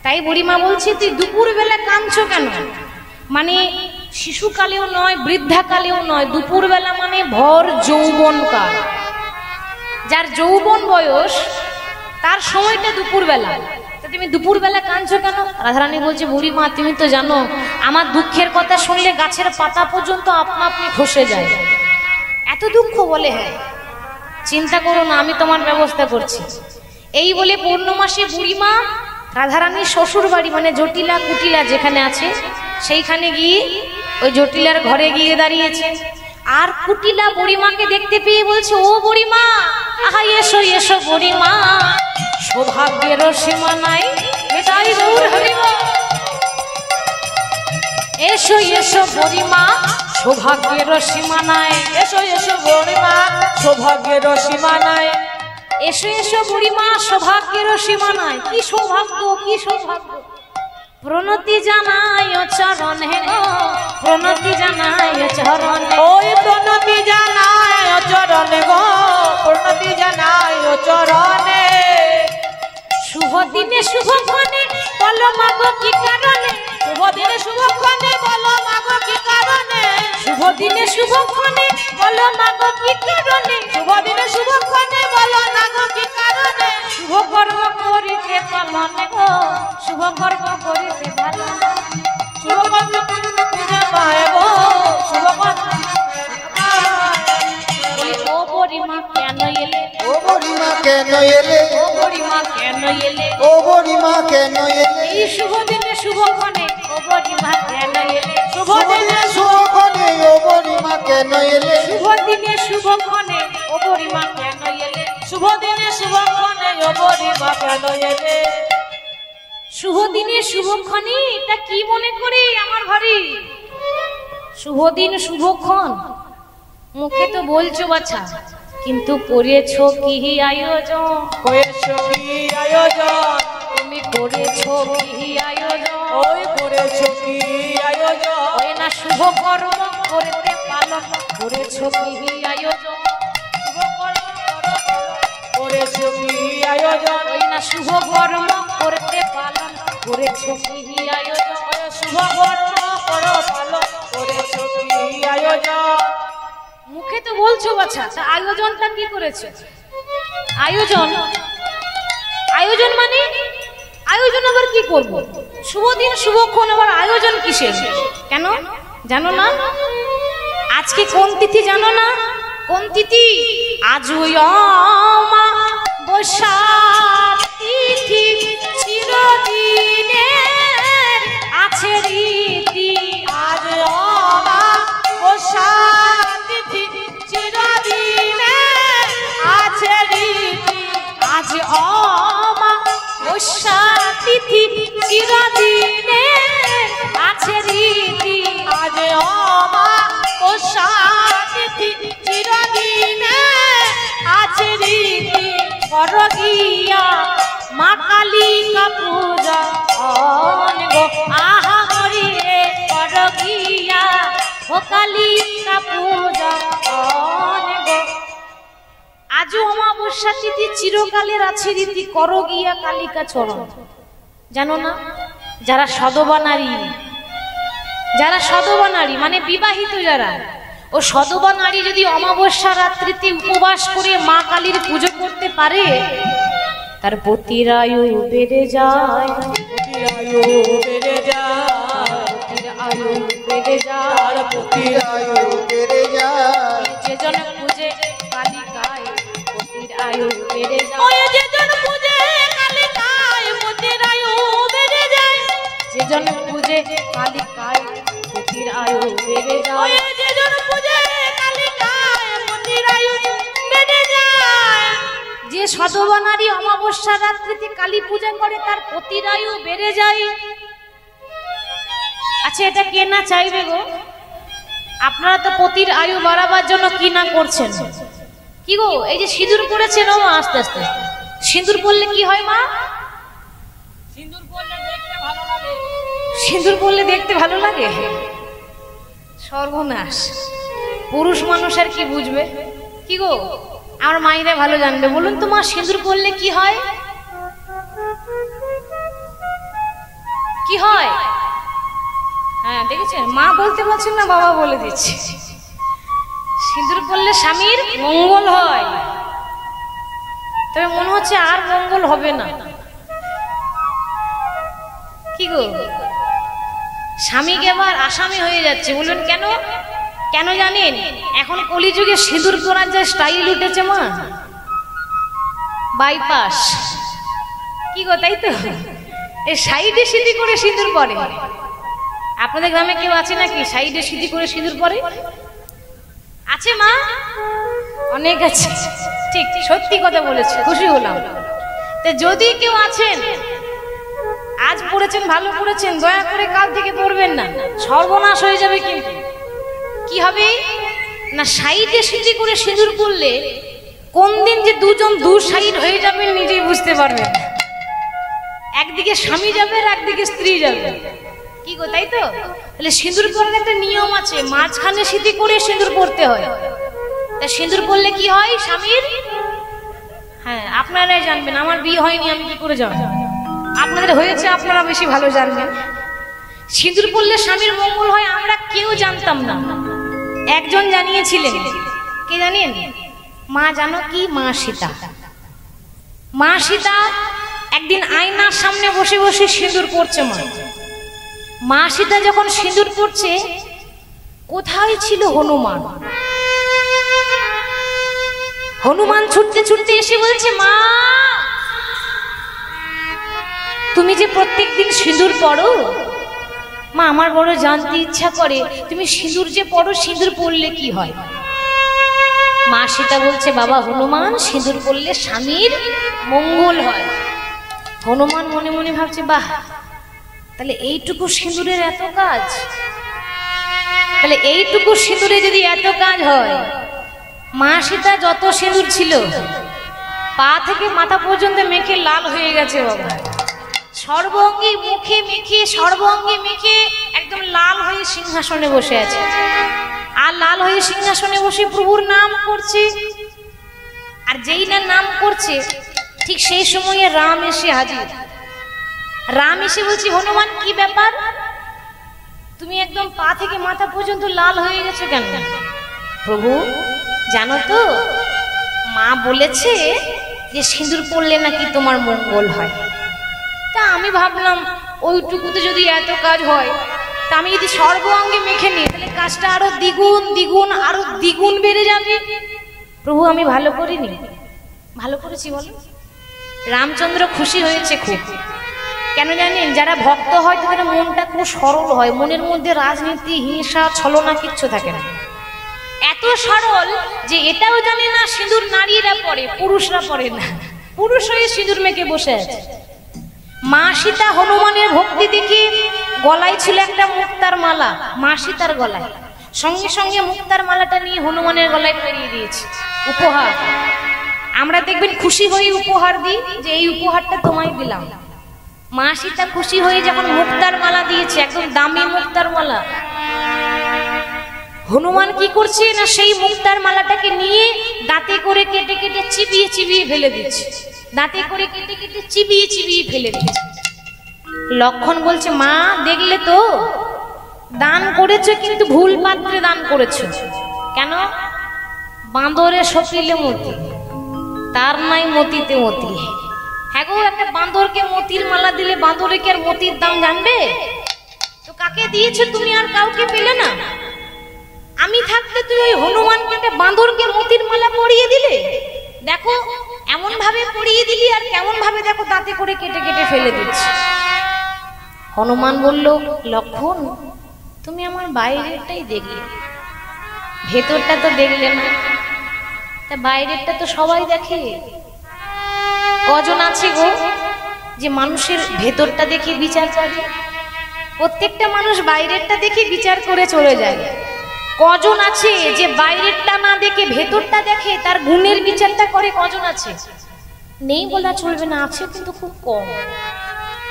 তাই বুড়িমা বলছে তুই দুপুর বেলা কাঁদছো কেন? মানে শিশুকালেও নয়, বৃদ্ধাকালেও নয়, দুপুর বেলা মানে ভর যৌবন কাল। যার যৌবন বয়স তার সময়টা দুপুর বেলা। তুমি দুপুর বেলা কাঁদছো কেন? রাধারানী বলছে বুড়িমা তুমি তো জানো আমার দুঃখের কথা শুনলে গাছের পাতা পর্যন্ত আপনা আপনি খসে যায়। এত দুঃখ? বলে হ্যাঁ। চিন্তা করো না, আমি তোমার ব্যবস্থা করছি। এই বলে পূর্ণমাসে বুড়িমা রাধারানীর শ্বশুর বাড়ি মানে জটিলা কুটিলা যেখানে আছে সেইখানে গিয়ে ওই জটিলার ঘরে গিয়ে দাঁড়িয়েছে। আর কুটিলা বুড়িমাকে দেখতে পেয়ে বলছে ও বুড়িমা, আহা এসো এসো বুড়িমা, সৌভাগ্যের সীমা নাই, এটাই গৌর হরিব। এসো এসো বুড়িমা, সৌভাগ্যের সীমা নাই, এসো এসো বুড়িমা, সৌভাগ্যের সীমা নাই। এসো এসো বুড়িমা, সৌভাগ্যের সীমা নাই। কি সৌভাগ্য, কি সৌভাগ্য! প্রণতি জানাই চরণে গো, প্রণতি জানাই চরণে। ওই প্রণতি জানাই চরণে গো, প্রণতি জানাই চরণে। শুভ দিনে শুভক্ষণে বলো মাগো কি কারণে, শুভ দিনে শুভক্ষণে বলো মাগো কি কারণে, শুভ দিনে শুভক্ষণে বলো মাগো কি কারণে, শুভ দিনে শুভক্ষণে বলো মাগো কি কারণে। শুভ কর্ম করিতে পালনে গো, শুভ কর্ম করিতে ভালো, শুভ কর্ম করিতে পায় গো, শুভ কর্ম। ও বুড়িমা কেন এলে, ও বুড়িমা কেন এলে, ও বুড়িমা কেন এলে, ও বুড়িমা কেন এলে, এই শুভ দিনে শুভক্ষণে ও বুড়িমা কেন এলে, শুভ দিনে শুভক্ষণে ও বুড়িমা কেন এলে, শুভ দিনে শুভক্ষণে ও বুড়িমা কেন এলে, শুভ দিনে শুভক্ষণে ও বুড়িমা কেন এলে। শুভ দিনে শুভক্ষণে এটা কি মনে করে আমার ঘরে? শুভ দিন শুভক্ষণ মুখে তো বলছো বাছা, কিন্তু করেছো কি আয়োজন, করেছো কি আয়োজন, তুমি করেছো কি আয়োজন, ওই করেছো কি আয়োজন, ওই না শুভ কর্ম করতে পালন করেছো কি আয়োজন, শুভ কর্ম করেছো কি আয়োজন, ওই না শুভ কর্ম করতে পালন করেছো কি আয়োজন, শুভ কর্ম করো পালন করেছো কি আয়োজন। মুখে তো বলছো বাছা, তা আয়োজনটা কি করেছো? আয়োজন, আয়োজন মানে আয়োজন আবার কি করব? শুভ দিন শুভক্ষণ আবার আয়োজন কিসের? কেন জানো না? আজকে কোন তিথি জানো না? কোন তিথি? আজ অমাবস্যা তিথি, চিরদিনের আছে রীতি। আজ অমাবস্যা তিথি, চিরদিনের আছে রীতি। আজ অমাবস্যা তিথি, চিরদিনের আছে রীতি। আজ অমাবস্যা তিথি, চিরদিনের আছে রীতি। কর গিয়া মা কালিকা পূজা গো, আহা হরি রে কর গিয়া ও কালিকা পূজা গো। আজও অমাবস্যা তিথি, চিরকালের আছে রীতি, কর গিয়া কালিকা চরণ। জানো না? যারা সদবা নারী, যারা সদবা নারী মানে বিবাহিত যারা, ও সদবা নারী যদি অমাবস্যা রাত্রিতে উপবাস করে মা কালীর পুজো করতে পারে, তার পতির আয়ু বেড়ে যায়, পতির আয়ু বেড়ে যায়, পতির আয়ু বেড়ে যায়, তার পতির আয়ু বেড়ে যায়, যেজন পূজে কালিকায় পতির আয়ু বেড়ে যায়, ওই যেজন পূজে কালিকায় পতির আয়ু বেড়ে যায়, যেজন পূজে কালিকায় পতির আয়ু বেড়ে ওই যায়। যেজন পূজে কালিকায় পতির আয়ু বেড়ে যায়। যে সদবা নারী অমাবস্যা রাত্রিতে কালী পূজা করে তার পতির আয়ু বেড়ে যায়। আচ্ছা এটা কে না চাইবে গো? আপনারা তো পতির আয়ু বাড়াবার জন্য কি না করছেন? কি গো এই যে সিঁদুর পড়েছেন ও আস্তে আস্তে, সিঁদুর পড়লে কি হয় মা? সিঁদুর পরলে দেখতে ভালো লাগে, সিঁদুর পড়লে দেখতে ভালো লাগে? সর্বনাশ, পুরুষ মানুষ আর কি বুঝবে? কি গো আমার মাইরা ভালো জানবে, বলুন তো মা সিঁদুর পড়লে কি হয়? কি হয়? হ্যাঁ দেখেছেন, মা বলতে পারছেন না, বাবা বলে দিচ্ছে। সিঁদুর পরলে স্বামীর মঙ্গল হয়। তবে মনে হচ্ছে আর মঙ্গল হবে না। কি গো, স্বামীকে আবার আসামি হয়ে যাচ্ছে। বলবেন কেন? কেন জানেন? এখন কলিযুগে সিঁদুর পরার যে স্টাইল উঠেছে মা, বাইপাস। কি গো, তাই তো? এই সাইডে সিঁথি করে সিঁদুর পরে। আপনাদের গ্রামে কেউ আছে নাকি সাইডে সিঁথি করে সিঁদুর পরে? আছে মা? অনেক আছে। ঠিক, সত্যি কথা বলেছে, খুশি হলাম। তো যদি কেউ আছেন, আজ পড়েছেন, ভালো করেছেন, দয়া করে কাল থেকে পড়বেন না, সর্বনাশ হয়ে যাবে। কিন্তু কি হবে না, সাইডে সিঁথি করে সিঁদুর পরলে কোন দিন যে দুজন দু সাইড হয়ে যাবেন নিজেই বুঝতে পারবেন। একদিকে স্বামী যাবে আর একদিকে স্ত্রী যাবে। কি গো, তাই তো? তাহলে সিঁদুর পরার একটা নিয়ম আছে, মাঝখানে সিঁথি করে সিঁদুর পরতে হয়। তা সিঁদুর পরলে কি হয় স্বামীর? হ্যাঁ আপনারাই জানবেন, আমার বিয়ে হয়নি, আমি কি করে জানবো? আপনাদের হয়েছে, আপনারা বেশি ভালো জানবেন। সিঁদুর পরলে স্বামীর মঙ্গল হয়, আমরা কেউ জানতাম না। একজন জানিয়েছিলেন। কে জানেন? মা জানো কি? মা সীতা। মা সীতা একদিন আয়নার সামনে বসে বসে সিঁদুর পরছে। মা সীতা যখন সিঁদুর পরছে, কোথায় ছিল হনুমান? হনুমান ছুটতে ছুটতে এসে বলছে, মা তুমি যে প্রত্যেকদিন সিঁদুর পরো, মা আমার বড় জানতে ইচ্ছা করে, তুমি সিঁদুর যে পরো, সিঁদুর পরলে কি হয়? মা সীতা বলছে, বাবা হনুমান, সিঁদুর পরলে স্বামীর মঙ্গল হয়। হনুমান মনে মনে ভাবছে, বাহ, তাহলে এইটুকু সিঁদুরের এত কাজ? তাহলে এইটুকু সিঁদুরে যদি এত কাজ হয়, মা সীতা যত সিঁদুর ছিল পা থেকে মাথা পর্যন্ত মেখে লাল হয়ে গেছে বাবা। সর্বঙ্গে মুখে মেখে, সর্বঙ্গে মেখে একদম লাল হয়ে সিংহাসনে বসে আছে। আর লাল হয়ে সিংহাসনে বসে প্রভুর নাম করছে। আর যেই না নাম করছে, ঠিক সেই সময়ে রাম এসে হাজির। রাম এসে বলছে, হনুমান কি ব্যাপার, তুমি একদম পা থেকে মাথা পর্যন্ত লাল হয়ে গেছো কেন? প্রভু জানো তো, মা বলেছে যে সিঁদুর পরলে নাকি তোমার মঙ্গল হয়। তা আমি ভাবলাম ওইটুকুতে যদি এত কাজ হয়, তা আমি যদি সর্বাঙ্গে মেখে নিই, তাহলে কাজটা আরো দ্বিগুণ দ্বিগুণ আরো দ্বিগুণ বেড়ে যাবে। প্রভু আমি ভালো করিনি? ভালো করেছি বলো। রামচন্দ্র খুশি হয়েছে খুব। কেন জানেন? যারা ভক্ত হয় তাদের মনটা খুব সরল হয়, মনের মধ্যে রাজনীতি, হিংসা, ছলনা কিচ্ছু থাকে না। এত সরল যে এটাও জানে না সিঁদুর নারীরা পরে, পুরুষরা পরে না। পুরুষ হয়ে সিঁদুর মেখে বসে আছে। মা সীতা হনুমানের ভক্তি দেখে, গলায় ছিল একটা মুক্তার মালা মা সীতার গলায়, সঙ্গে সঙ্গে মুক্তার মালাটা নিয়ে হনুমানের গলায় পরিয়ে দিয়েছে, উপহার। আমরা দেখবেন খুশি হয়ে উপহার দিই, যে এই উপহারটা তোমায় দিলাম। মা সীতা খুশি হয়ে যখন মুক্তার মালা দিয়েছে, একদম দামি মুক্তার মালা, হনুমান কি করছে না, সেই মুক্তার মালাটাকে নিয়ে দাঁতে করে কেটে কেটে চিবিয়ে চিবিয়ে ফেলে দিচ্ছে। দাঁতে করে কেটে কেটে চিবিয়ে চিবিয়ে ফেলে দিচ্ছে। লক্ষণ বলছে, মা দেখলে তো, দান করেছো কিন্তু ভুল পাত্রে দান করেছো। কেন? বাঁদরে সপিলে মতি, তার নাই মতিতে মতি। হ্যাঁ গো, একটা বাঁদরকে মতির মালা দিলে বাঁদরে কি আর মতির দাম জানবে? তো কাকে দিয়েছো তুমি? আর কাউকে পেলে না। আমি থাকতে তুই ওই হনুমানকে একটা বাঁদরকে মতির মালা পরিয়ে দিলে। দেখো এমন ভাবে পরিয়ে দিলি, আর কেমন ভাবে দেখো দাঁতে করে কেটে কেটে ফেলে দিচ্ছি। হনুমান বলল, লক্ষণ তুমি আমার বাইরেরটাই দেখলে, ভেতরটা তো দেখলে না। তা বাইরেরটা তো সবাই দেখে। কজন আছে গো যে মানুষের ভেতরটা দেখে বিচার করে? প্রত্যেকটা মানুষ বাইরেরটা দেখে বিচার করে চলে যায়। কজন আছে যে বাইরেরটা না দেখে ভেতরটা দেখে, তার গুণের বিচারটা করে? কজন আছে? নেই বলা চলবে না, আছে কিন্তু খুব কম।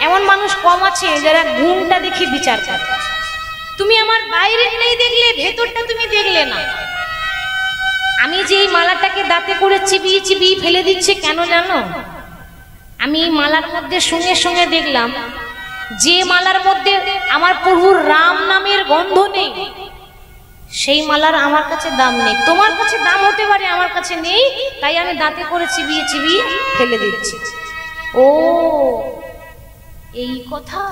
এমন মানুষ কম আছে যারা গুণটা দেখে বিচার করে। তুমি আমার বাইরেরটাই দেখলে, ভেতরটা তুমি দেখলে না। আমি যে এই মালাটাকে দাঁতে করে চিবিয়ে চিবিয়ে ফেলে দিচ্ছে, কেন জানো? আমি এই মালার মধ্যে সঙ্গে সঙ্গে দেখলাম যে মালার মধ্যে আমার প্রভুর রাম নামের গন্ধ নেই, সেই মালার আমার কাছে দাম নেই। তোমার কাছে দাম হতে পারে, আমার কাছে নেই, তাই আমি দাঁতে করে চিবিয়ে চিবিয়ে ফেলে দিচ্ছি। ও এই কথা,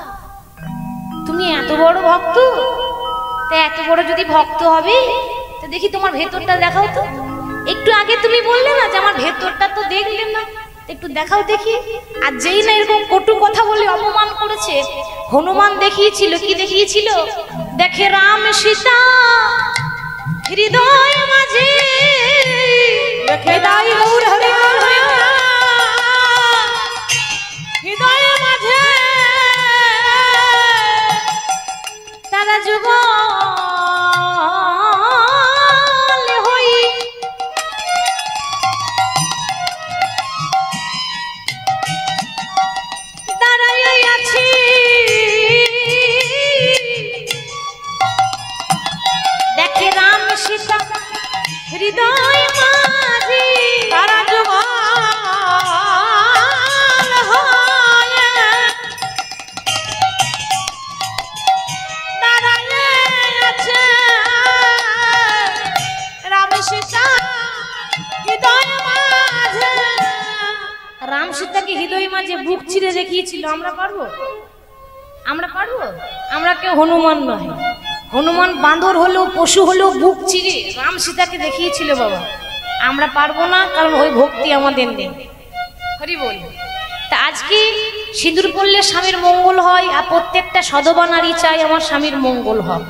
তুমি এত বড় ভক্ত? তা এত বড় যদি ভক্ত হবে, তো দেখি তোমার ভেতরটা দেখাও তো। একটু আগে তুমি বললে না যে আমার ভেতরটা তো দেখলেন না, একটু দেখাও দেখি। আর যেই না এরকম কটু কথা বলে অপমান করেছে, হনুমান দেখিয়েছিল কি দেখিয়েছিল? দেখে রাম সীতা হৃদয় মাঝে, হৃদয় গৌর হরে হৃদয় মাঝে তারা যুগল হই দাঁড়াই আছি। দেখে রাম সীতা হৃদয় মাঝে তারা যুগল হয়ে দাঁড়ায়ে আছে রাম সীতা হৃদয় মাঝে। রাম সীতাকে হৃদয় মাঝে বুক চিরে দেখিয়েছিল। আমরা পারবো? আমরা পারবো? আমরা কেউ হনুমান নয়। হনুমান বাঁদর হলেও পশু হলেও বুক চিরে রাম সীতাকে দেখিয়েছিল বাবা। আমরা পারবো না, কারণ ওই ভক্তি আমাদের নেই। হরি বল। তা আজকে সিঁদুর পড়লে স্বামীর মঙ্গল হয়, আর প্রত্যেকটা সধবা নারী চাই আমার স্বামীর মঙ্গল হোক।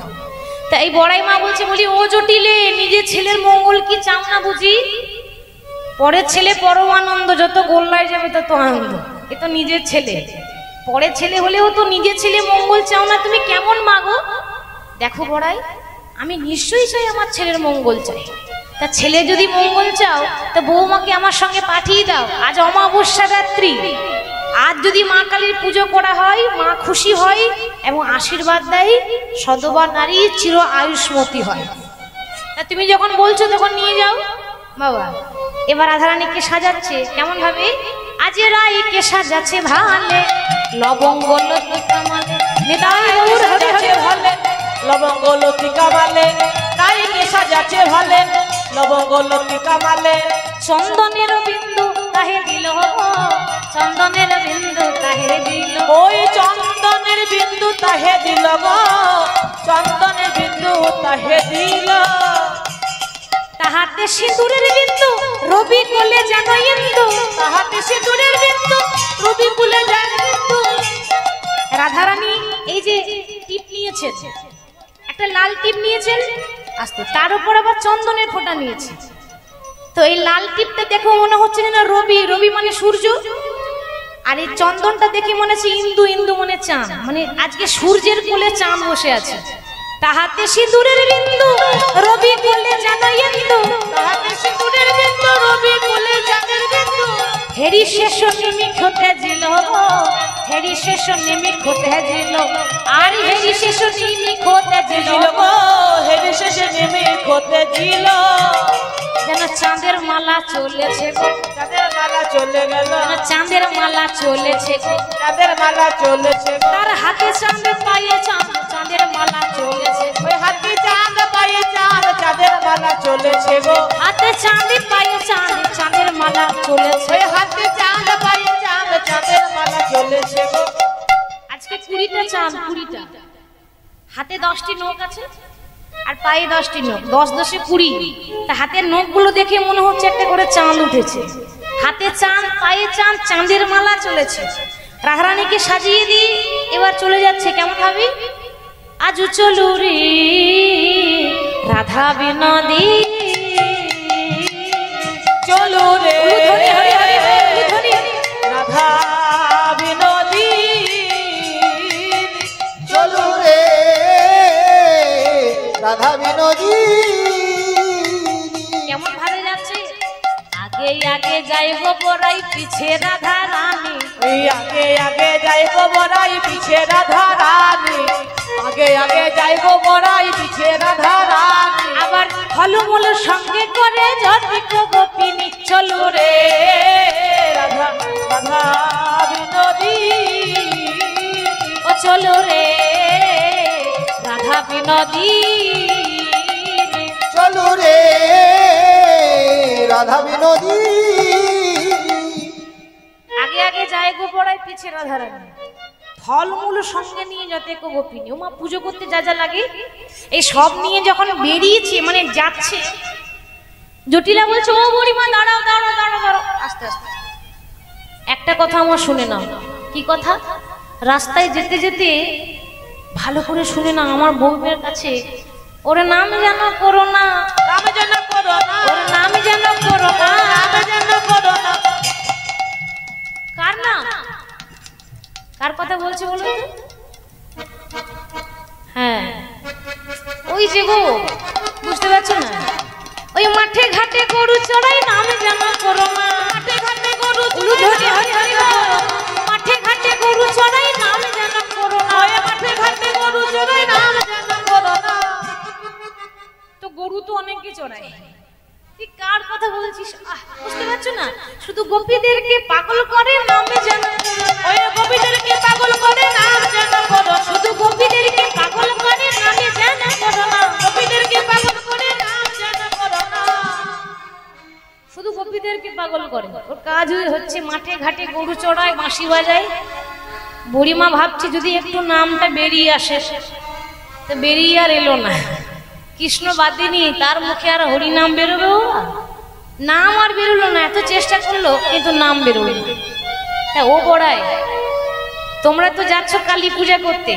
তা এই বড়াই মা বলছে, বলি ও জটিলে, নিজের ছেলের মঙ্গল কি চাও না বুঝি? পরের ছেলে পরম আনন্দ, যত গোল্লায় যাবে তত আনন্দ। এ তো নিজের ছেলে, পরের ছেলে হলেও তো নিজের ছেলে মঙ্গল চাও না, তুমি কেমন মাগো? দেখো বড়াই, আমি নিশ্চয়ই চাই আমার ছেলের মঙ্গল চাই। তা ছেলে যদি মঙ্গল চাও, তা বৌমাকে আমার সঙ্গে পাঠিয়ে দাও। আজ অমাবস্যা রাত্রি, আজ যদি মা কালীর পুজো করা হয়, মা খুশি হয় এবং আশীর্বাদ দেয়, সধবা নারী চির আয়ুষ্মতী হয়। তা তুমি যখন বলছো তখন নিয়ে যাও বাবা। এবার রাধারানীকে সাজাচ্ছে কেমন ভাবে? আজ রাইকে সাজাচ্ছে ভালে, লবঙ্গ লতিকা মালে, হৃদয় গৌর হরে ভালে লবঙ্গ লতিকা মালে, রাইকে সাজাচ্ছে ভালে লবঙ্গ লতিকা মালে। চন্দনের বিন্দু তাহে দিল, চন্দনের বিন্দু তাহে দিল, ওই চন্দনের বিন্দু তাহে দিল গো, চন্দনের বিন্দু তাহে দিল। তাহাতে সিঁদুরের বিন্দু রবি কোলে যেন ইন্দু, তাহাতে সিঁদুরের বিন্দু রবি কুলে যায় বিন্দু। রাধারানী এই যে টিপ নিয়েছেন, একটা লাল টিপ নিয়েছেন আস্তে, তার উপর আবার চন্দনের ফোঁটা নিয়েছে। তো এই লাল টিপটা দেখো মনে হচ্ছে যেন রবি, রবি মানে সূর্য, আর এই চন্দনটা দেখে মনে হচ্ছে ইন্দু, ইন্দু মানে চাঁদ, মানে আজকে সূর্যের কোলে চাঁদ বসে আছে। তাহাতে সিঁদুরের বিন্দু রবি কোলে যেন ইন্দু, তাহাতে সিঁদুরের বিন্দু রবি কুলে চাঁদের বিন্দু। হেরি শেষ নিমিক হতে জিল, হেরি শেষ নিমিক হতে জিল, আর হেরি শেষ নিমিক হতে জিল দিল গো, হেরি শেষে নেমে খোতে দিল। যেন চাঁদের মালা চলেছে গো, চাঁদের মালা চলে গেল, যেন চাঁদের মালা চলেছে গো, চাঁদের মালা চলেছে গো। তার হাতে চাঁদ পায়ে চাঁদ, চাঁদের মালা চলেছে গো, ওই হাতে চাঁদ পায়ে চাঁদ, চাঁদের মালা চলেছে গো। হাতে চাঁদ পায়ে চাঁদ, চাঁদের মালা চলেছে। ওই হাতে চাঁদ পায়ে চাঁদ, চাঁদের মালা চলেছে গো। আজকে 20টা চাঁদ, 20টা, হাতে 10টি নখ আছে আর পায়ে 10টি নখ, 10 10 20। তা হাতের নখগুলো দেখে মনে হচ্ছে একটা করে চাঁদ উঠেছে। হাতে চাঁদ পায়ে চাঁদ, চাঁদের মালা চলেছে। রাধারানীকে সাজিয়ে দিয়ে এবার চলে যাচ্ছে কেমন ভাবে? আজ চলু রে রাধা বিনোদী, চলো রে উলুধ্বনি, হরি হরি উলুধ্বনি, রাধা বিনোদী, চলো রে রাধা বিনোদী। কেমন ভাবে যাচ্ছে? আগে আগে যাই গো বড়াই, পিছে রাধা রানী, ওই আগে আগে যাই গো বড়াই, পিছে রাধা রানী। আগে আগে যাই গো বড়াই, পিছে রাধা রানী। আবার ফলমূল সঙ্গে করে ঝটিক গোপিনী, চলো রে রাধা রাধা বিনোদী, ও চলো রে রাধা বিনোদী চলো রে রাধা বিনোদী আগে আগে যায় গো পড়ায় পিছে রাধারানী ফলমূল সঙ্গে নিয়ে যত গোপিনী ওমা পুজো করতে যা যা লাগে এই সব নিয়ে যখন বেরিয়েছে মানে যাচ্ছে জটিলা বলছে ও বুড়িমা দাঁড়াও দাঁড়াও দাঁড়াও দাঁড়াও আস্তে আস্তে একটা কথা আমার শুনে নাও কি কথা রাস্তায় যেতে যেতে ভালো করে শুনে না আমার বউয়ের কাছে ওর নাম যেন করো না নাম যেন করো না ওর নাম যেন করো না নাম যেন করো না কার নাম কার কথা বলছে বলো তো হ্যাঁ ওই যে গো বুঝতে পারছো না ওই মাঠে ঘাটে গরু চড়াই নাম যেন করো না মাঠে ঘাটে গরু মাঠে ঘাটে গরু চড়াই নাম যেন করো না মাঠে ঘাটে গরু চড়াই নাম যেন করো না তো গরু তো অনেকে চড়ায় তুই কার কথা বলছিস বুঝতে পারছো না শুধু গোপীদেরকে পাগল করে নামে যেন ওই গোপীদেরকে পাগল করে নাম যেন করো শুধু গোপীদেরকে পাগল করে নামে যেন করো না গোপীদেরকে পাগল করে নাম যেন করো না শুধু গোপীদেরকে পাগল করে ওর কাজ হচ্ছে মাঠে ঘাটে গরু চড়ায় বাঁশি বাজায় বুড়িমা ভাবছি যদি একটু নামটা বেরিয়ে আসে তো বেরিয়ে আর এলো না কৃষ্ণ বাদিনী তার মুখে আর হরি নাম বেরোবে ও নাম আর বেরোলো না এত চেষ্টা করলো কিন্তু নাম বেরোলো না ও বড়ায় তোমরা তো যাচ্ছ কালী পূজা করতে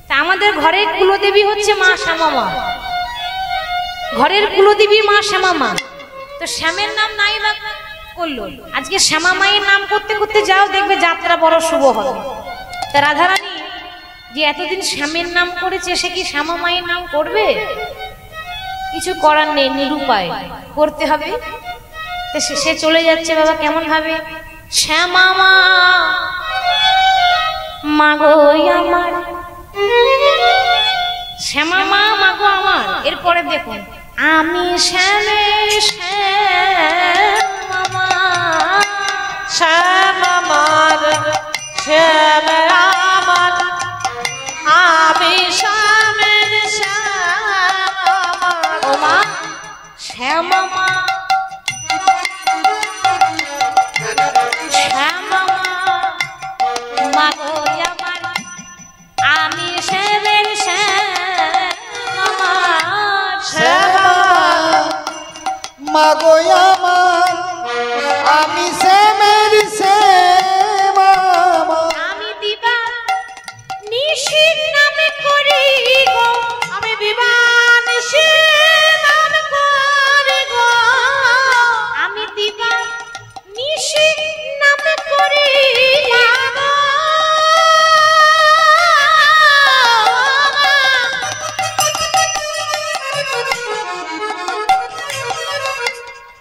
তা আমাদের ঘরের কুলদেবী হচ্ছে মা শ্যামা মা ঘরের কুলদেবী মা শ্যামা মা তো শ্যামের নাম নাই বা করলো আজকে শ্যামা মায়ের নাম করতে করতে যাও দেখবে যাত্রা বড় শুভ হবে তা রাধারানী যে এতদিন শ্যামের নাম করেছে সে কি শ্যামা মায়ের নাম করবে কিছু করার নেই নিরুপায় করতে হবে তো সে চলে যাচ্ছে বাবা কেমন ভাবে শ্যামা মা মাগো আমার শ্যামা মা মাগো আমার এরপরে দেখুন আমি শ্যামের শ্যামা মা শ্যাম আমার শ্যাম আমার আমি শ্যামের শ্যাম ও মা শ্যামা মা শ্যামা মা মাগো আমার আমি শ্যামের শ্যামা মা শ্যাম মাগো আমার আমি শ্যামের শ্যামা আমি দিবা নিশির নামে করি গো আমি দিবানিশি নাম করি গো আমি দিবা নিশির নামে করি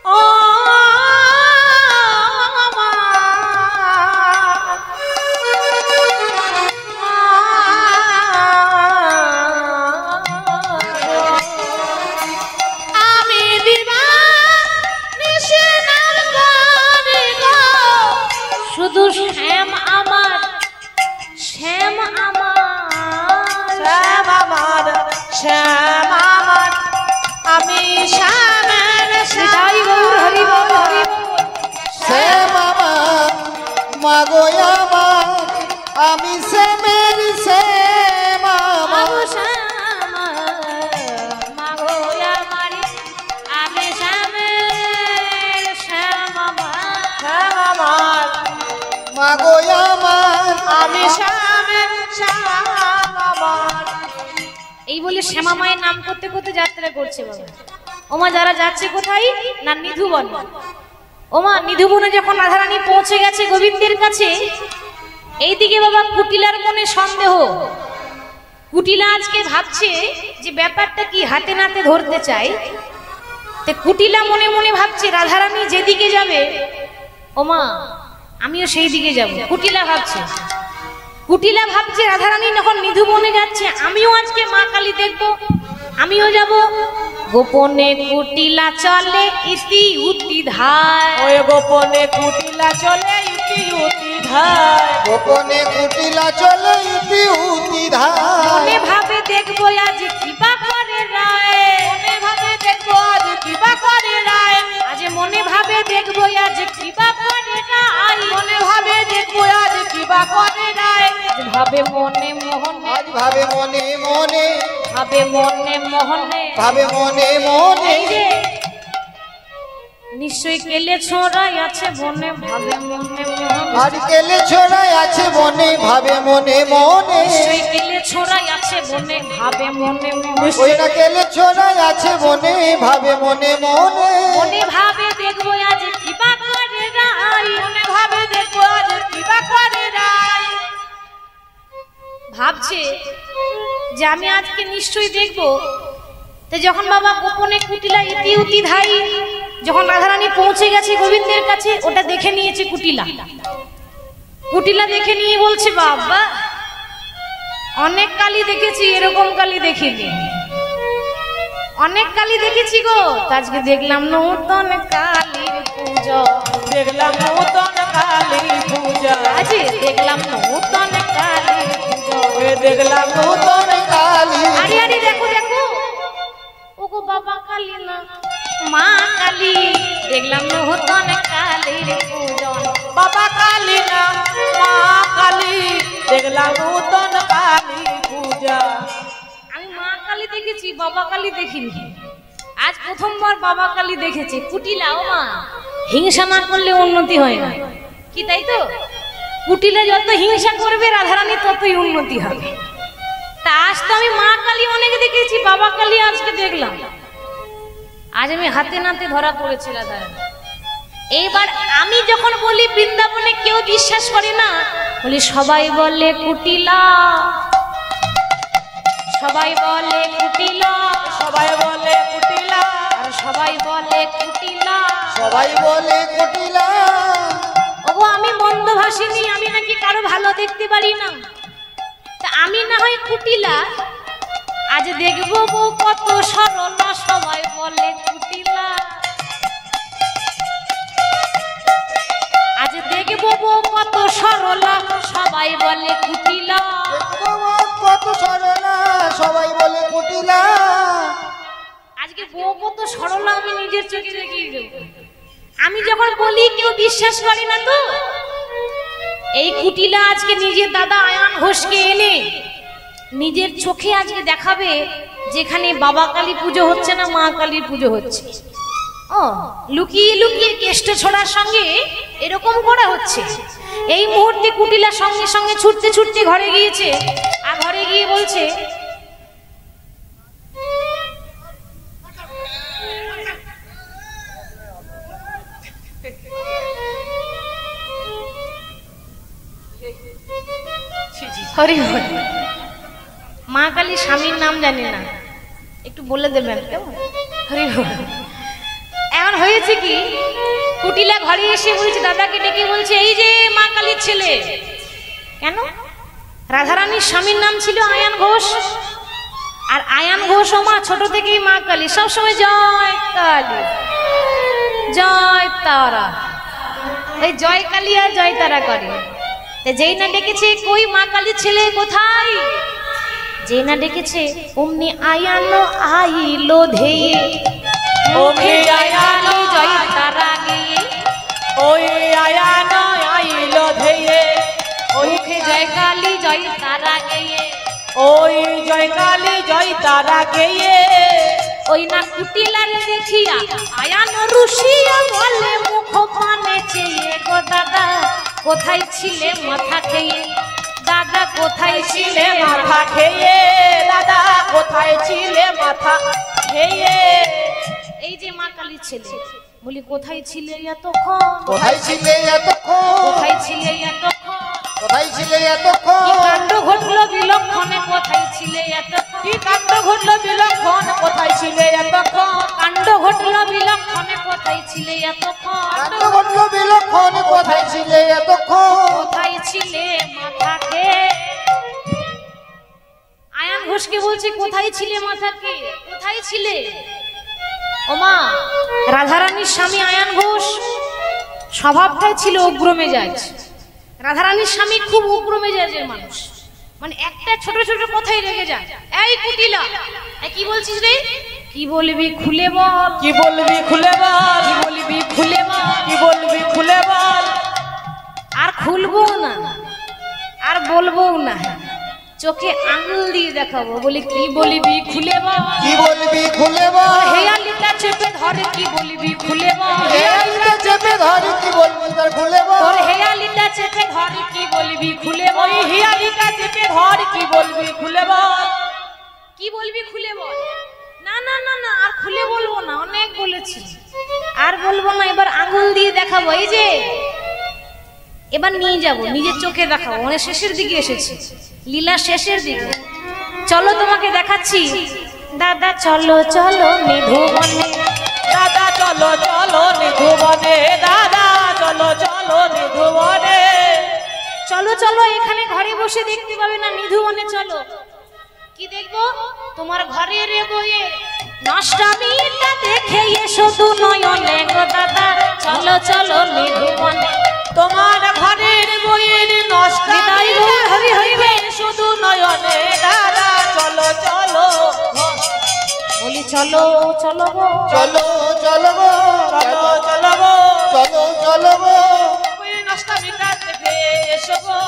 ও আমি দিবানিশি নাম করি গো শুধু শ্যাম আমার শ্যাম আমার শ্যাম আমার শ্যাম আমার আমি শ্যামের হৃদয় গৌর হরি বল হরি বল। শ্যামা মাগো আমার আমি শ্যামের শ্যামা মাগো শ্যামা, মাগো আমার, আমি শ্যামের শ্যামা মা। শ্যাম আমার মাগো আমার আমি শ্যামের শ্যাম আমার এই বলে শ্যামা মায়ের নাম করতে করতে যাত্রা করছে বাবা। ওমা যারা যাচ্ছে কোথায় না নিধুবন। ওমা নিধুবনে যখন রাধারানী পৌঁছে গেছে গোবিন্দের কাছে, এইদিকে বাবা কুটিলার মনে সন্দেহ। কুটিলা আজকে ভাবছে যে ব্যাপারটা কি হাতে নাতে ধরতে চাই। তে কুটিলা মনে মনে ভাবছে রাধারানী যেদিকে যাবে ওমা আমিও সেই দিকে যাব। কুটিলা ভাবছে রাধারানী যখন নিধুবনে যাচ্ছে আমিও আজকে মা কালী দেখবো, আমিও যাব। গোপনে কুটিলা চলে ইতি উতি ধায়, ওই গোপনে কুটিলা চলে ইতি উতি ধাই গোপনে কুটিলা চলে ইতিউতি ধাই মনে ভাবে দেখবো আজ কিবা করে রায় মনে ভাবে দেখবো আজ কিবা করে রায় আজ মনে ভাবে দেখবো আজ কিবা করে রায় মনে ভাবে দেখবো আজ কিবা করে রায় আজ ভাবে মনে মোহনে আজ ভাবে মনে মনে ভাবে মনে মোহনে ভাবে মনে মনে এই যে নিশ্চয়ই কেলে ছোড়াই আছে বনে ভাবে মনে মোহনে আজ কেলে ছড়াই আছে বনে ভাবে মনে মনে নিশ্চয়ই কেলে ছোড়াই আছে বনে ভাবে মনে মোহনে ওই না কেলে ছড়াই আছে বনে ভাবে মনে মনে মনে ভাবে দেখবো আজ কিবা করে রায় মনে ভাবে দেখবো আজ কিবা করে রায় ভাবছে যে আমি আজকে নিশ্চয়ই দেখবো। তো যখন বাবা গোপনে কুটিলা ইতিউতি ধাই যখন রাধারানী পৌঁছে গেছে গোবিন্দের কাছে ওটা দেখে নিয়েছে কুটিলা। কুটিলা দেখে নিয়ে বলছে বাবা অনেক কালী দেখেছি এরকম কালী দেখিনি, অনেক কালী দেখেছি গো, তা আজকে দেখলাম নূতন কালীর পূজা, দেখলাম নূতন কালী পূজা আজকে দেখলাম নূতন কালীর পূজা। দেখলাম নূতন কালী আরে আরে দেখো দেখো ওগো বাবা কালী না মা কালী, দেখলাম নূতন কালীর পূজা। বাবা কালী না মা কালী দেখলাম নূতন কালী পূজা। আমি মা কালী দেখেছি বাবা কালী দেখিনি, আজ প্রথমবার বাবা কালী দেখেছে। কুটিলা ও মা হিংসা না করলে উন্নতি হয় না কি, তাই তো? কুটিলা যত হিংসা করবে রাধারানী ততই উন্নতি হবে। তা আজ তো আমি মা কালী অনেক দেখেছি, বাবা কালী আজকে দেখলাম। আজ আমি হাতে নাতে ধরা পড়েছি রাধারানী। এইবার আমি যখন বলি বৃন্দাবনে কেউ বিশ্বাস করে না, বলি সবাই বলে কুটিলা, সবাই বলে কুটিলা, সবাই বলে কুটিলা আর সবাই বলে কুটিলা। সবাই বলে কুটিলা ওগো আমি মন্দ ভাষিনী, আমি নাকি কারো ভালো দেখতে পারি না, তা আমি না হয় কুটিলা। আজ দেখবো বউ কত সরল, সবাই বলে কুটিলা। আজ দেখবো বউ কত সরল, সবাই বলে কুটিলা। কত সরলা সবাই বলে কুটিলা আজকে বউ কত সরল আমি নিজের চোখে দেখিয়ে দেব। আমি যখন বলি কেউ বিশ্বাস করে না তো। এই কুটিলা আজকে নিজের দাদা আয়ান ঘোষকে এনে নিজের চোখে আজকে দেখাবে যেখানে বাবা কালী পুজো হচ্ছে না মা কালীর পুজো হচ্ছে। ও লুকিয়ে লুকিয়ে কেষ্ট ছোড়ার সঙ্গে এরকম করা হচ্ছে। এই মুহূর্তে কুটিলা সঙ্গে সঙ্গে ছুটতে ছুটতে ঘরে গিয়েছে, আর ঘরে গিয়ে বলছে হরি হরি। মা কালী স্বামীর নাম জানি না, একটু বলে দেবেন কেমন? হরি হরি। এখন হয়েছে কি, কুটিলা ঘরে এসে বলছে দাদাকে ডেকে বলছে এই যে মা কালীর ছেলে। কেন? রাধারানীর স্বামীর নাম ছিল আয়ান ঘোষ, আর আয়ান ঘোষ ও মা ছোট থেকেই মা কালী, সবসময় জয় কালী জয় তারা, এই জয় কালী আর জয় তারা করে। যেই না ডেকেছে কই মা কালীর ছেলে কোথায়, যেই না ডেকেছে অমনি আয়ানো আইলো ধেয়ে, ওমনি আয়ানো জয় তারা গিয়ে, ওই আয়ানো আইলো ধেয়ে, মুখে জয় কালী জয় তারা গিয়ে, ওই জয় কালী জয় তারা গেয়ে। ওই না কুটিলার দেখিয়া আয়ান রুশিয়া বলে মুখ পানে চেয়ে গো দাদা কোথায় ছিলে মাথা খেয়ে, দাদা কোথায় ছিলে মাথা খেয়ে, দাদা কোথায় ছিলে মাথা খেয়ে। এই যে মা কালীর ছেলে বলি কোথায় ছিলে এতক্ষণ, কোথায় ছিলে এতক্ষণ কোথায় ছিলে এতক্ষণ, কোথায় ছিলে কি এতক্ষণ কাণ্ড ঘটলো বিলক্ষণে, কোথায় ছিলে এতক্ষণ, কি কাণ্ড ঘটলো বিলক্ষণ, কোথায় ছিলে এতক্ষণ, কাণ্ড ঘটলো বিলক্ষণে, কোথায় ছিলে এতক্ষণ, কাণ্ড ঘটলো বিলক্ষণ কোথায় ছিলে এতক্ষণ কোথায় ছিলে মাথা খেয়ে। আয়ান ঘোষকে বলছে কোথায় ছিলে মাথা খেয়ে, কোথায় ছিলে? ওমা রাধারানীর স্বামী আয়ান ঘোষ স্বভাবটাই ছিল উগ্র মেজাজ, রাধারানীর স্বামী খুব উগ্র মেজাজের মানুষ, মানে একটা ছোট ছোট কথাই রেগে যায়। এই কুটিলা, কি বলছিস রে? কি বলবি খুলে বল, কি বলবি খুলে বল, কি বলবি খুলে বল, কি বলবি খুলে বল। আর খুলবো না, আর বলবো না, চোখে আঙুল দিয়ে দেখাবো, বলি কি বলবি খুলে বল, কি বলবি খুলে বল, হেয়ালিটা চেপে ধরে কি বলবি খুলে বল, হেয়ালিটা চেপে ধরে কি বলবি তার খুলে বল, তোর হেয়ালিটা চেপে ধরে কি বলবি খুলে বল, ওই হিয়ালিটা চেপে ধর কি বলবি খুলে বল, কি বলবি খুলে বল। না না না না, আর খুলে বলবো না, অনেক বলেছি, আর বলবো না, এবার আঙুল দিয়ে দেখাবো। এই যে এবার নিয়ে যাব, নিজের চোখে দেখাবো, মানে শেষের দিকে এসেছি, লীলা শেষের দিকে। চলো তোমাকে দেখাচ্ছি, দাদা চলো চলো নিধুবনে, দাদা চলো চলো নিধুবনে, দাদা চলো চলো নিধুবনে, চলো চলো এখানে ঘরে বসে দেখতে পাবে না, নিধুবনে চলো। কি দেখবো? তোমার ঘরের বইয়ে নষ্টামিটা দেখে এসো দু নয়নে গো দাদা চলো চলো নিধুবনে, তোমার ঘরের বইয়ের নষ্ট নিতাই গৌর হরি হরি শুধু নয়নে, দাদা চলো চলো, বলি চলো চলো গো, চলো চলো গো, চলো চলো গো, চলো চলো গো, বইয়ের নষ্ট মিটা দেখে এসো গো,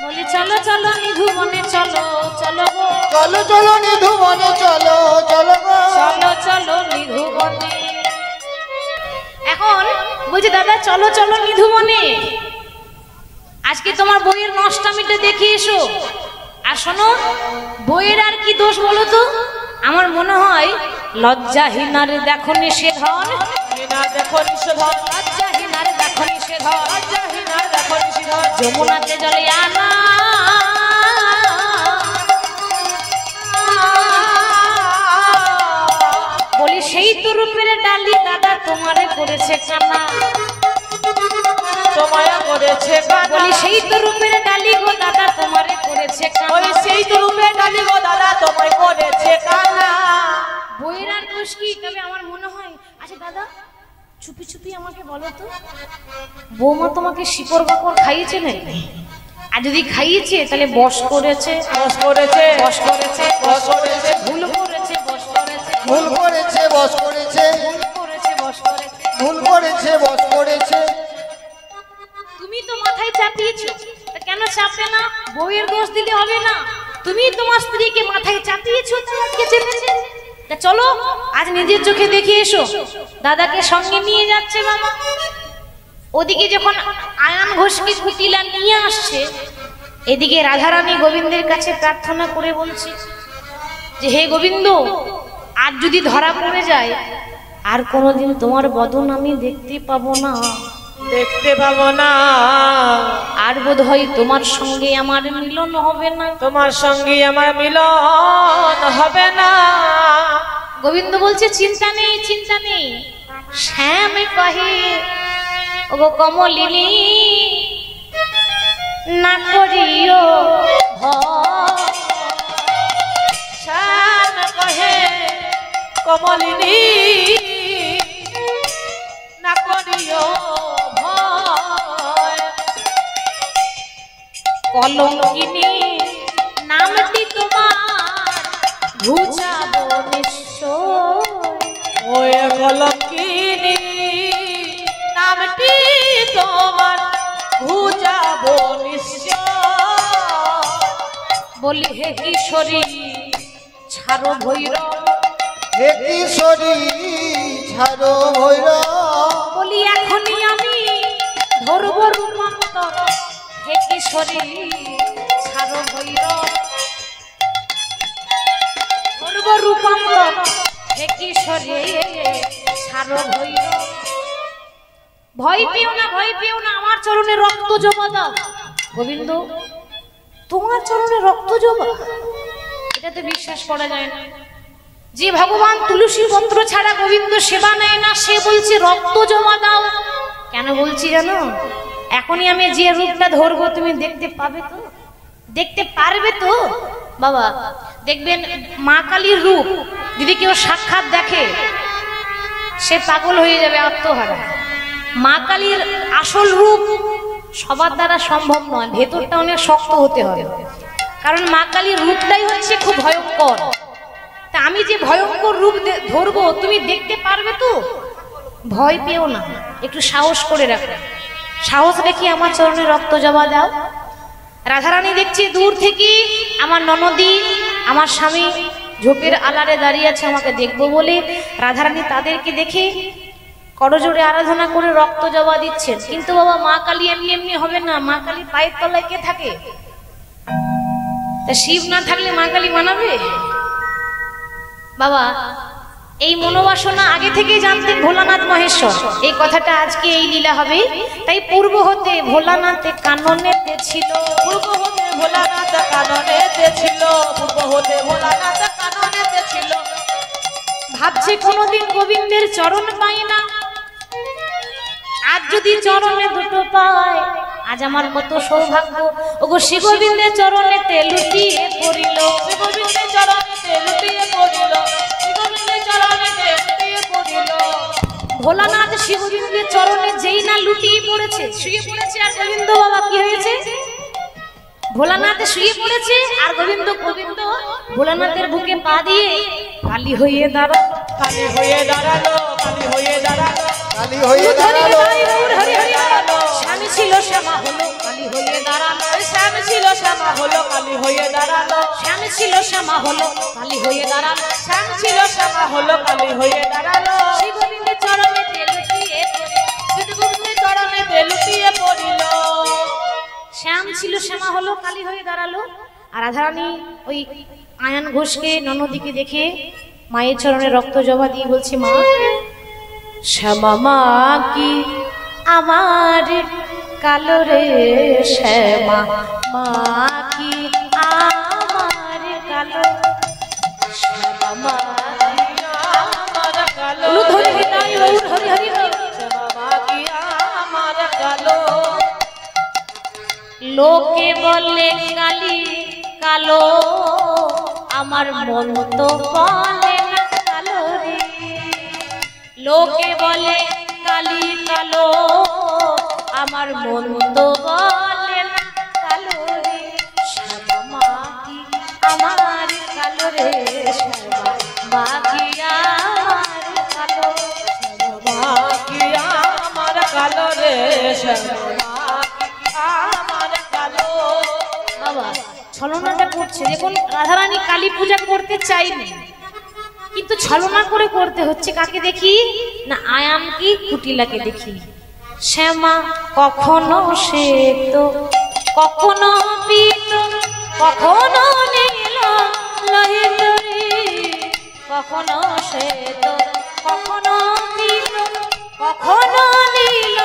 বলি চলো চলো নিধুবনে চলো চলো গো, চলো চলো নিধুবনে চলো চলো গো, চলো চলো নিধুবনে। এখন বলছি দাদা চলো চলো নিধুবনে, আজকে তোমার বইয়ের নষ্টামিটা দেখে এসো। আর শোনো, বইয়ের আর কি দোষ বলো তো? আমার মনে হয় লজ্জাহীনারে দেখো নিষেধন, হিনা দেখো নিষেধন, লজ্জাহীনারে দেখো নিষেধন, হিনা দেখো নিষেধন, যমুনাতে জলে আনা, বলি সেই তো রূপের ডালি দাদা তোমারে করেছে কানা, তোমায় করেছে কানা, বলি সেই তো রূপের ডালি গো দাদা তোমারে করেছে ওই কানা। সেই তো রূপে ডালি গো দাদা তোমায় করেছে কানা। বইয়ের আর দোষ কি? তবে আমার মনে হয়, আচ্ছা দাদা চুপি চুপি আমাকে বলো তো, বৌমা তোমাকে শিকড় বাকড় খাইয়েছে নাকি? আর যদি খাইয়েছে তাহলে বশ করেছে, বস করেছে, বশ করেছে, বস করেছে, ভুল করেছে, বশ করেছে, ভুল করেছে বস করেছে, ভুল করেছে, বশ করেছে। ভুল করেছে বস করেছে, তুমি তো মাথায় চাপিয়েছো, তা কেন চাপবে না? বউয়ের দোষ দিলে হবে না, তুমি তোমার স্ত্রীকে মাথায় চাপিয়েছো, তাই আজকে চেপেছে। তা চলো আজ নিজের চোখে দেখে এসো। দাদাকে সঙ্গে নিয়ে যাচ্ছে বাবা, ওদিকে যখন আয়ান ঘোষকে কুটিলা নিয়ে আসছে, এদিকে রাধারানী গোবিন্দের কাছে প্রার্থনা করে বলছে যে হে গোবিন্দ, আর যদি ধরা পড়ে যায় আর কোনোদিন তোমার বদন আমি দেখতে পাবো না, দেখতে পাবো না, আর বোধ হয় তোমার সঙ্গে আমার মিলন হবে না। তোমার সঙ্গে আমার মিলন হবে না। গোবিন্দ বলছে চিন্তা নেই, চিন্তা নেই, শ্যাম কহে ওগো কমলিনী না করিও ভয়, শ্যাম কহে কমলিনী না করিও ভয়, কলঙ্কিনী নামটি তোমার ঘুচাবো নিশ্চয়, ওই কলঙ্কিনী নামটি তোমার ঘুচাবো নিশ্চয়। বলি হে কিশোরী ছাড়ো ভৈরব, হে কিশোরী ছাড়ো ভৈরব, বলি এখনই আমি ধরব রূপান্তর, হে কিশোরী ছাড়ো ভৈরব, ধরব রূপান্তর, হে কিশোরী ছাড়ো ভৈরব। ভয় পেও না, ভয় পেও না, আমার চরণে রক্ত জমা দাও। গোবিন্দ তোমার চরণে রক্ত জমা, এটাতে বিশ্বাস করা যায় না। যে ভগবান তুলসী পত্র ছাড়া গোবিন্দ সেবা নেয় না, সে বলছে রক্ত জমা দাও। কেন বলছি জানো? এখনই আমি যে রূপটা ধরবো তুমি দেখতে পাবে তো, দেখতে পারবে তো বাবা। দেখবেন মা কালীর রূপ যদি কেউ সাক্ষাৎ দেখে সে পাগল হয়ে যাবে, আত্মহারা। মা কালীর আসল রূপ সবার দ্বারা সম্ভব নয়, ভেতরটা অনেক শক্ত হতে হবে, কারণ মা কালীর রূপটাই হচ্ছে খুব ভয়ঙ্কর। তা আমি যে ভয়ঙ্কর রূপ ধরবো তুমি দেখতে পারবে তো? ভয় পেও না, একটু সাহস করে রাখো, সাহস রেখে আমার চরণে রক্ত জবা দাও। রাধারানী দেখছি দূর থেকে আমার ননদী আমার স্বামী ঝোপের আলারে দাঁড়িয়ে আছে আমাকে দেখবো বলে, রাধারানী তাদেরকে দেখে করজোড়ে আরাধনা করে রক্ত জবা দিচ্ছেন। কিন্তু বাবা মা কালী এমনি এমনি হবে না, মা কালী পায়ের তলায় কে থাকে? তা শিব না থাকলে মা কালী মানাবে? বাবা এই মনোবাসনা আগে থেকেই জানতেন ভোলানাথ মহেশ্বর, এই কথাটা আজকে এই লীলা হবে। তাই পূর্ব হতে ভোলানাথ কাননেতে ছিল, পূর্ব হতে ভোলানাথ কাননেতে ছিল, পূর্ব হতে ভোলানাথ কাননেতে ছিল। ভাবছে কোনোদিন গোবিন্দের চরণ পাই না, আজ যদি চরণে দুটো পায় আজ আমার কত সৌভাগ্য। ওগো শ্রী গোবিন্দের চরণেতে লুটিয়ে পড়িল, শ্রী গোবিন্দের চরণেতে লুটিয়ে পড়িল, শ্রী গোবিন্দের চরণেতে লুটিয়ে পড়িল। ভোলানাথ শ্রী গোবিন্দের চরণে যেই না লুটিয়ে পড়েছে, শুয়ে পড়েছে, আর গোবিন্দ বাবা কি হয়েছে? ভোলানাথ শুয়ে পড়েছে আর গোবিন্দ ভোলানাথের বুকে পা দিয়ে কালী হয়ে দাঁড়ালো, কালী হয়ে দাঁড়ালো, কালী হয়ে দাঁড়ালো, কালী হয়ে দাঁড়ালো। স্বামী ছিল শ্যামা হলো কালী হয়ে দাঁড়ালো, স্বামী ছিল শ্যামা হলো কালী হয়ে দাঁড়ালো, স্বামী ছিল শ্যামা হলো কালী হয়ে দাঁড়ালো, স্বামী ছিল শ্যামা হলো কালী হয়ে দাঁড়ালো। শ্রী গোবিন্দের চরণেতে লুটিয়ে পড়িল, শ্রী গোবিন্দের চরণেতে লুটিয়ে পড়িল। শ্যাম ছিল শ্যামা হলো কালী হয়ে দাঁড়ালো। আর রাধারানী ওই আয়ান ঘোষকে ননদীকে দেখে মায়ের চরণে রক্ত জবা দিয়ে বলছে, মা শ্যামা মা কি আমার কালো রে, শ্যামা মা কি আমার কালো, শ্যামা মা আমার কালো, হরি হরি হরি হরি শ্যামা মা কি আমার কালো। লোকে বলে কালী কালো, আমার মন তো বলে না কালো রে। লোকে বলে কালী কালো, আমার মন তো বলে না কালো রে। শ্যামা মা কি আমার কালো রে, শ্যামা মা কি আমার কালো, মা কি আমার কালো রে, শ্যামা মা কি আমার কালো। বাবা ছলনাটা করছে। দেখুন রাধারানী কালী পূজা করতে চাইনি, কিন্তু ছলনা করে করতে হচ্ছে। কাকে দেখি না? আয়ান কি কুটিলাকে দেখি। শ্যামা কখনো সে তো কখনো পিত, কখনো নীল লোহিত রে, কখনো সে তো কখনো পিত, কখনো নীল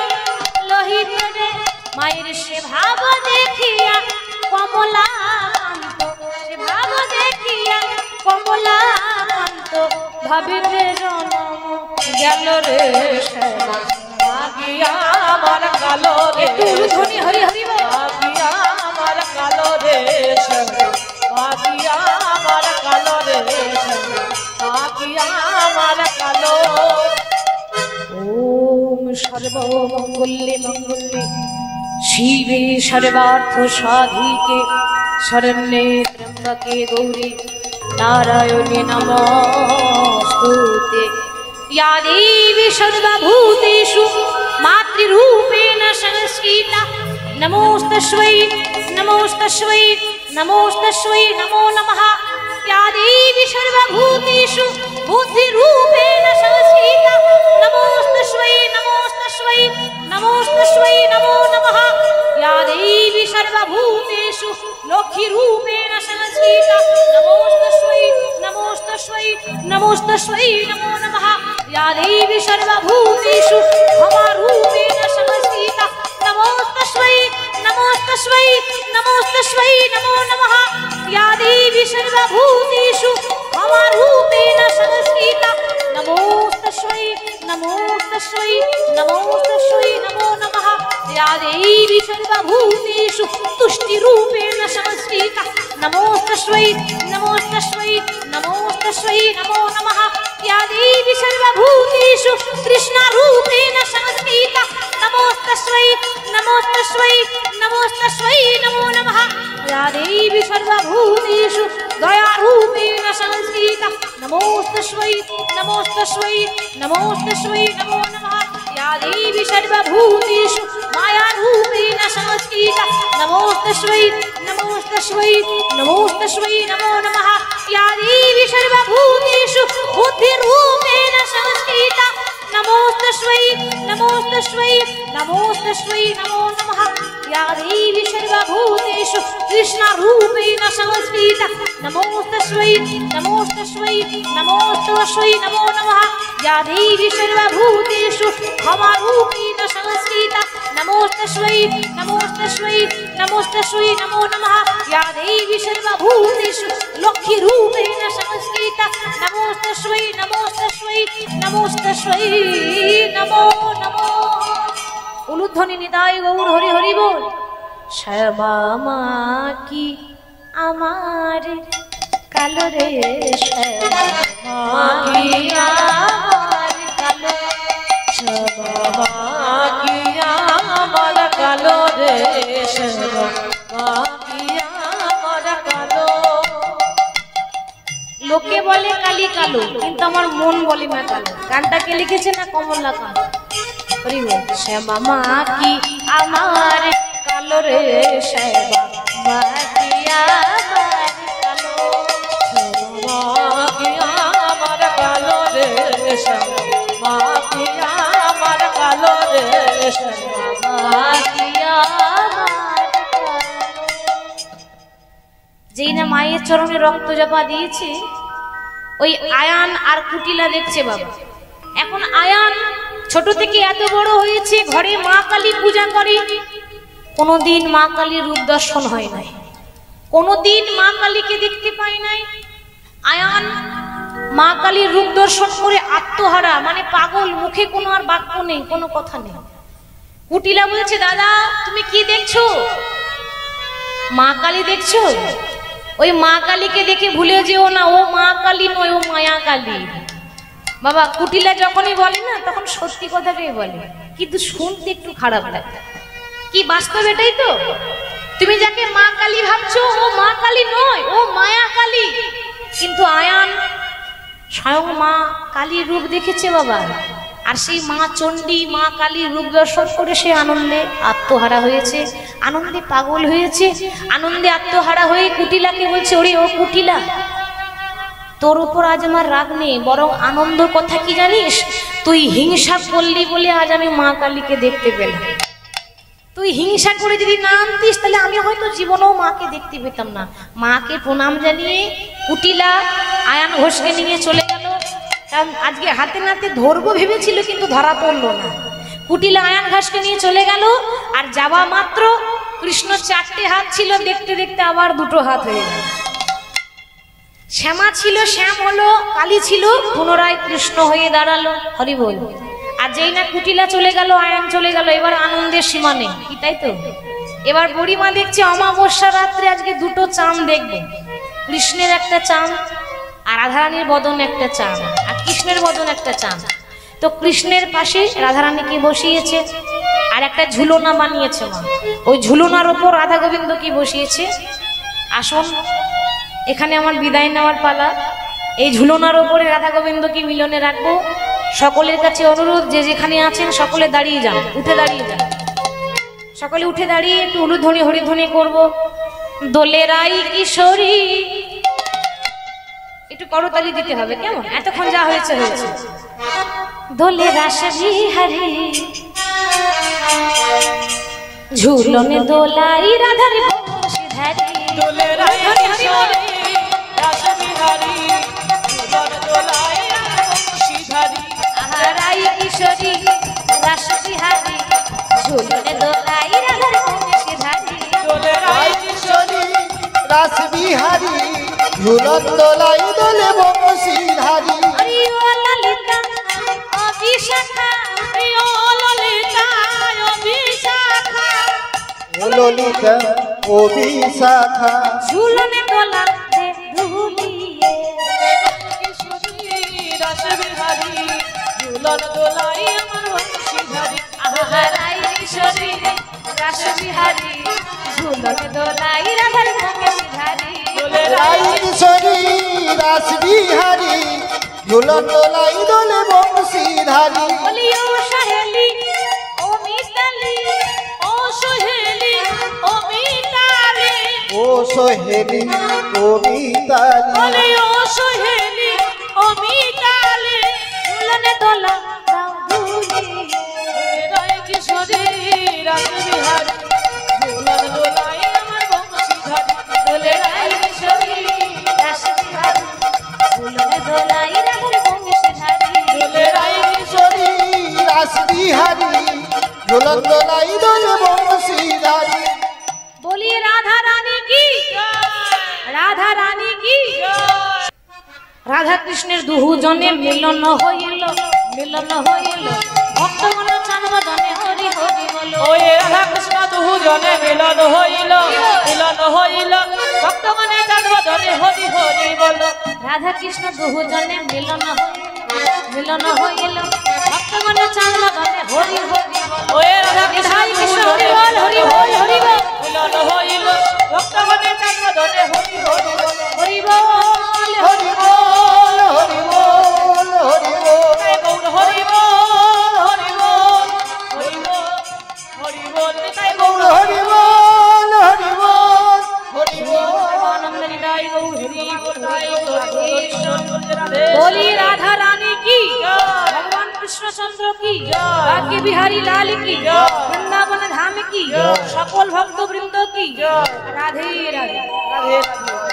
লোহিত রে। মায়ের সে ভাব দেখিয়া কমলাকান্ত, সে ভাব দেখিয়া কমলাকান্ত, ভাবিবে জনম গেল রে। শ্যামা মা কি আমার কালো রে, একটু ধ্বনি হরি হরি বল। মা কি আমার কালো রে, শ্যামা মা কি আমার কালো রে, শ্যামা মা কি আমার কালো। ওম সর্বমঙ্গলে মঙ্গলে শিবে সর্বার্থ সাধিকে শরণ্যে ত্র্যম্বকে গৌরী নারায়ণে নমস্তুতে। या देवी सर्वभूतेषु मातृरूपेण संस्थिता, नमोस्तस्मै नमोस्तस्मै नमोस्तस्मै नमो नमः। या देवी सर्वभूतेषु बुद्धिरूपेण संस्थिता, नमोस्तस्मै नमोस्तस्मै नमोस्तस्मै नमो नमः। या देवी सर्वभूतेषु लक्ष्मीरूपेण संस्थिता, नमोस्तस्मै नमोस्तस्मै नमोस्तस्मै नमो नमः। या देवी सर्वभूतेषु क्षमारूपेण संस्थिता, नमोस्तस्मै नमोस्तस्मै नमोस्तस्मै नमो नमः। या देवी सर्वभूतेषु क्षमारूपेण संस्थिता, नमोस्तस्मै नमोस्तस्मै नमोस्तस्मै नमो नमः। या देवी सर्वभूतेषु तुष्टिरूपेण संस्थिता, नमोस्तस्मै नमोस्तस्मै नमोस्तस्मै नमो नमः। या देवी सर्वभूतेषु कृष्णारूपेण संस्थिता, नमोस्तस्मै नमोस्तस्मै नमो नमः या देवी सर्वभूतेषु दयारूपेण संस्थिता नमोस्तस्मै नमोस्तस्मै नमोस्तस्मै नमो नमः या देवी सर्वभूतेषु मायारूपेण संस्थिता नमोस्तस्मै नमोस्तस्मै नमोस्तस्मै नमो नमः या देवी सर्वभूतेषु बुद्धिरूपेण संस्थिता नमोस्तस्मै नमोस्तस्मै नमोस्तस्मै नमो नमः या देवी सर्वभूतेषु कृष्णरूपेण संस्थिता नमोस्तस्मै नमोस्तस्मै नमोस्तस्मै नमो नमः या देवी सर्वभूतेषु भवरूपेण संस्थिता नमोस्तस्मै नमोस्तस्मै नमोस्तस्मै नमो नमः या देवी सर्वभूतेषु लक्ष्मीरूपेण संस्थिता नमोस्तस्मै नमोस्तस्मै नमोस्तस्मै नमो नमो उलुध्वनि निताय गौर हरि हरि बोल श्यामा माँ की आमार कालो रे श्यामा माँ की आमार कालो श्यामा माँ की आमार कालो रे श्यामा माँ की आमार कालो लोके बोले काली कालो किंतु আমার মন বলে না কালো গানটা কে লিখেছে না কমলাকান্ত হরি বল শ্যামা মা কি আমার কালো রে শ্যামা মা কি আমার কালো श्यामा माँ की आमार कालो रे श्यामा माँ की आमार कालो रे श्यामा মা কি আমার যেই না মায়ের চরণে রক্ত জপা দিয়েছে ওই আয়ান আর কুটিলা দেখছে বাবা এখন আয়ান ছোট থেকে এত বড় হয়েছে ঘরে মা কালী পূজা করে কোনোদিন মা কালীর রূপ দর্শন হয় নাই কোনোদিন মা কালীকে দেখতে পায় নাই আয়ান মা কালীর রূপ দর্শন করে আত্মহারা মানে পাগল মুখে কোনো আর বাক্য নেই কোনো কথা নেই কুটিলা বলছে দাদা তুমি কি দেখছো মা কালী দেখছো ওই মা কালীকে দেখে ভুলে যেও না ও মা কালী নয় ও মায়া কালী বাবা কুটিলা যখনই বলে না তখন সত্যি কথাটাই বলে কিন্তু শুনতে একটু খারাপ লাগে কি বাস্তব এটাই তো তুমি যাকে মা কালী ভাবছো ও মা কালী নয় ও মায়া কালী কিন্তু আয়ান স্বয়ং মা কালীর রূপ দেখেছে বাবা আর সেই মা চণ্ডী মা কালীর রূপ দর্শন করে সে আনন্দে আত্মহারা হয়েছে আনন্দে পাগল হয়েছে আনন্দে আত্মহারা হয়ে কুটিলাকে বলছে ওরে ও কুটিলা তোর উপর আজ আমার রাগ নেই বরং আনন্দ কথা কি জানিস তুই হিংসা করলি বলে আজ আমি মা কালীকে দেখতে পেলাম তুই হিংসা করে যদি না আনতিস তাহলে আমি হয়তো জীবনেও মাকে দেখতে পেতাম না মাকে প্রণাম জানিয়ে কুটিলা আয়ান ঘোষকে নিয়ে চলে গেল কারণ আজকে হাতে নাতে ধরবো ভেবেছিল কিন্তু ধরা পড়লো না কুটিলা আয়ান ঘোষকে নিয়ে চলে গেল আর যাওয়া মাত্র কৃষ্ণ 4টে হাত ছিল দেখতে দেখতে আবার 2টো হাত হয়ে গেল শ্যামা ছিল শ্যাম হলো কালী ছিল পুনরায় কৃষ্ণ হয়ে দাঁড়ালো হরি বল আর যেই না কুটিলা চলে গেল আয়ান চলে গেল এবার আনন্দের সীমা নেই কি তাই তো এবার বুড়িমা দেখছে অমাবস্যা রাত্রে আজকে 2টো চাঁদ দেখবে কৃষ্ণের একটা চাঁদ আর রাধারানীর বদন একটা চাঁদ আর কৃষ্ণের বদন একটা চাঁদ তো কৃষ্ণের পাশে রাধারানীকে বসিয়েছে আর একটা ঝুলনা বানিয়েছে মা ওই ঝুলনার ওপর রাধা গোবিন্দকে বসিয়েছে আসুন এখানে আমার বিদায় নেওয়ার পালা এই ঝুলনার ওপরে রাধা গোবিন্দকে মিলনে রাখবো সকলের কাছে অনুরোধ যে যেখানে আছেন সকলে দাঁড়িয়ে যান উঠে দাঁড়িয়ে যান সকলে উঠে দাঁড়িয়ে একটু উলুধ্বনি হরিধ্বনি করব দোলেরাই কিশোরী একটু করতালি দিতে হবে কেমন এতক্ষণ যা হয়েছে হয়েছে দোলে রাশি হারি ঝুলনে দোলাই রাধার বংশীধারী দোলে রাই কিশোরী রাস বিহারী ঝুলন দোলাই বংশীধারী রাই কিশোরী রাস বিহারী ঝুলনে দোলাই রাধার বংশীধারী দোলে রাই কিশোরী রাস বিহারী ঝুলন দোলাই দোলে বংশীধারী হরি ও ললিতা অবিশাখা হরি ও ললিতা অবিশাখা ললিতা ও বিশাখা ঝুলনে দোলাতে ধুলিয়ে কিশোরী রাস বিহারী ঝুলন দোলাই আমার বংশীধারী রাই কিশোরী রাস বিহারী ঝুলন দোলাই রাধার মঙ্গে বিহারী রাই কিশোরী রাস বিহারী ঝুলন দোলাই দোলে বংশীধারী বলিও সহেলি ও মিতালি ও সহেলি ও মিতালি ও সোহেলি কবিতালি বলিও সহেলি ও মিতালি ঝুলনে দোলা দাও দুলি রাই কিশোরী রাস বিহারী ঝুলন দোলাই আমার বংশীধারী দোলে রাই কিশোরী রাস বিহারী ঝুলনে দোলাই রাধার মঙ্গে বিহারী দোলে রাই কিশোরী রাস বিহারী ঝুলন দোলাই দোলে বংশীধারী বলি রাধা রানী কি রাধা রানী কি রাধা কৃষ্ণের দুহু জনে মিলন হইল ভক্তগণ চানবদনে হরি হরি বল ওই রাধা কৃষ্ণ দুহু জনে মিলন হইল ভক্তগণে চাঁদবদনে হরি হরি বল রাধা কৃষ্ণ দুহু জনে মিলন হইল ভক্তগণ চানবদনে হরি হরি বল ওই রাধা নিধাই কৃষ্ণ কৃষ্ণ হরি বল হরি বল হরি বল মিলন হইল ভক্তগণে চাঁদবদনে হরি হরি বল হরি বল হরি বল হরি বল হরি বল গৌর হরি বল হরি বল হরি বল হরি বল নিতাই গৌর হরি বল হরি বল হরি বল আনন্দ নিতাই গৌর হরি বল নিতাই গৌর কৃষ্ণ রাধে बोली राधा रानी की भगवान कृष्णचंद्र की भाग्य बिहारी लाल की वृंदावन धाम की सकल भक्त वृंद की राधे राधे राधे